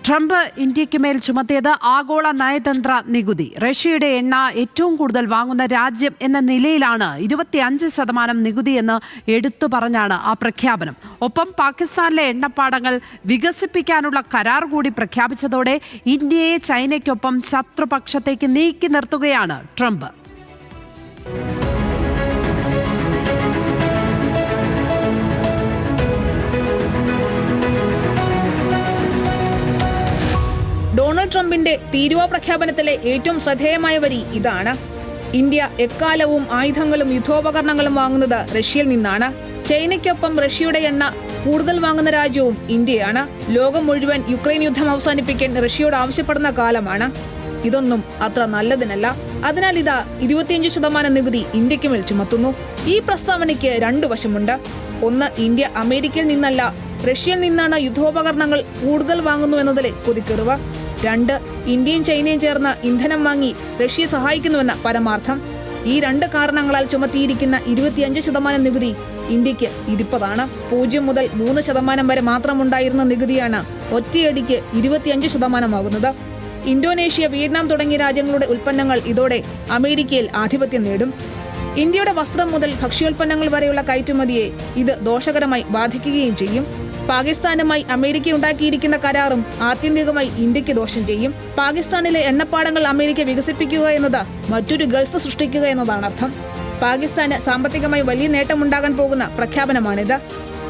Trump ഇന്ത്യയ്ക്ക് മേൽ ചുമത്തിയത് ആഗോള നയതന്ത്ര നികുതി. റഷ്യയുടെ എണ്ണ ഏറ്റവും കൂടുതൽ വാങ്ങുന്ന രാജ്യം എന്ന നിലയിലാണ് 25% നികുതി എന്ന് എടുത്തു പറഞ്ഞാണ് ആ പ്രഖ്യാപനം. ഒപ്പം പാകിസ്ഥാനിലെ എണ്ണപ്പാടങ്ങൾ വികസിപ്പിക്കാനുള്ള കരാർ കൂടി പ്രഖ്യാപിച്ചതോടെ ഇന്ത്യയെ ചൈനയ്ക്കൊപ്പം ശത്രുപക്ഷത്തേക്ക് നീക്കി നിർത്തുകയാണ് ട്രംപ്. ഡൊണാൾഡ് ട്രംപിന്റെ തീരുവ പ്രഖ്യാപനത്തിലെ ഏറ്റവും ശ്രദ്ധേയമായ വരി ഇതാണ്: ഇന്ത്യ എക്കാലവും ആയുധങ്ങളും യുദ്ധോപകരണങ്ങളും വാങ്ങുന്നത് റഷ്യയിൽ നിന്നാണ്. ചൈനയ്ക്കൊപ്പം റഷ്യയുടെ എണ്ണ കൂടുതൽ വാങ്ങുന്ന രാജ്യവും ഇന്ത്യയാണ്. ലോകം മുഴുവൻ യുക്രൈൻ യുദ്ധം അവസാനിപ്പിക്കാൻ റഷ്യയോട് ആവശ്യപ്പെടുന്ന കാലമാണ്. ഇതൊന്നും അത്ര നല്ലതിനല്ല. അതിനാൽ ഇതാ 25% നികുതി ഇന്ത്യക്ക് മേൽ ചുമത്തുന്നു. ഈ പ്രസ്താവനയ്ക്ക് രണ്ടു വശമുണ്ട്. ഒന്ന്, ഇന്ത്യ അമേരിക്കയിൽ നിന്നല്ല റഷ്യയിൽ നിന്നാണ് യുദ്ധോപകരണങ്ങൾ കൂടുതൽ വാങ്ങുന്നു എന്നതിലെ കൊതിക്കെറിവ്. രണ്ട്, ഇന്ത്യയും ചൈനയും ചേർന്ന് ഇന്ധനം വാങ്ങി റഷ്യയെ സഹായിക്കുന്നുവെന്ന പരമാർത്ഥം. ഈ രണ്ട് കാരണങ്ങളാൽ ചുമത്തിയിരിക്കുന്ന 25% നികുതി ഇന്ത്യക്ക് ഇരിപ്പതാണ്. 0 മുതൽ 3% വരെ മാത്രമുണ്ടായിരുന്ന നികുതിയാണ് ഒറ്റയടിക്ക് 25% ഇന്തോനേഷ്യ, വിയറ്റ്നാം തുടങ്ങിയ രാജ്യങ്ങളുടെ ഉൽപ്പന്നങ്ങൾ ഇതോടെ അമേരിക്കയിൽ ആധിപത്യം നേടും. ഇന്ത്യയുടെ വസ്ത്രം മുതൽ ഭക്ഷ്യോൽപ്പന്നങ്ങൾ വരെയുള്ള കയറ്റുമതിയെ ഇത് ദോഷകരമായി ബാധിക്കുകയും ചെയ്യും. പാകിസ്ഥാനുമായി അമേരിക്ക ഉണ്ടാക്കിയിരിക്കുന്ന കരാറും ആത്യന്തികമായി ഇന്ത്യക്ക് ദോഷം ചെയ്യും. പാകിസ്ഥാനിലെ എണ്ണപ്പാടങ്ങൾ അമേരിക്ക വികസിപ്പിക്കുക എന്നത് മറ്റൊരു ഗൾഫ് സൃഷ്ടിക്കുക എന്നതാണ് അർത്ഥം. പാകിസ്ഥാന് സാമ്പത്തികമായി വലിയ നേട്ടമുണ്ടാകാൻ പോകുന്ന പ്രഖ്യാപനമാണിത്.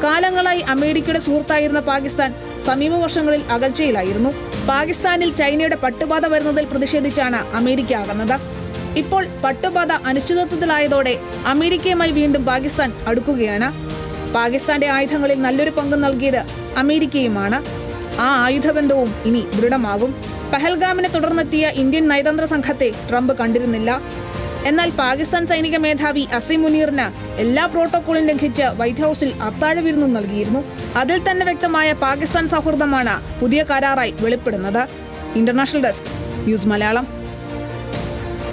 കാലങ്ങളായി അമേരിക്കയുടെ സുഹൃത്തായിരുന്ന പാകിസ്ഥാൻ സമീപ വർഷങ്ങളിൽ അകൽച്ചയിലായിരുന്നു. പാകിസ്ഥാനിൽ ചൈനയുടെ പട്ടുപാത വരുന്നതിൽ പ്രതിഷേധിച്ചാണ് അമേരിക്ക ആകുന്നത്. ഇപ്പോൾ പട്ടുപാത അനിശ്ചിതത്വത്തിലായതോടെ അമേരിക്കയുമായി വീണ്ടും പാകിസ്ഥാൻ അടുക്കുകയാണ്. പാകിസ്ഥാന്റെ ആയുധങ്ങളിൽ നല്ലൊരു പങ്ക് നൽകിയത് അമേരിക്കയുമാണ്. ആ ആയുധബന്ധവും ഇനി ദൃഢമാകും. പഹൽഗാമിനെ തുടർന്നെത്തിയ ഇന്ത്യൻ നയതന്ത്ര സംഘത്തെ ട്രംപ് കണ്ടിരുന്നില്ല. എന്നാൽ പാകിസ്ഥാൻ സൈനിക മേധാവി അസിം മുനീറിന് എല്ലാ പ്രോട്ടോക്കോളും ലംഘിച്ച് വൈറ്റ് ഹൌസിൽ അത്താഴ വിരുന്നും നൽകിയിരുന്നു. അതിൽ തന്നെ വ്യക്തമായ പാകിസ്ഥാൻ സൗഹൃദമാണ് പുതിയ കരാറായി വെളിപ്പെടുന്നത്. International desk, news Malayalam.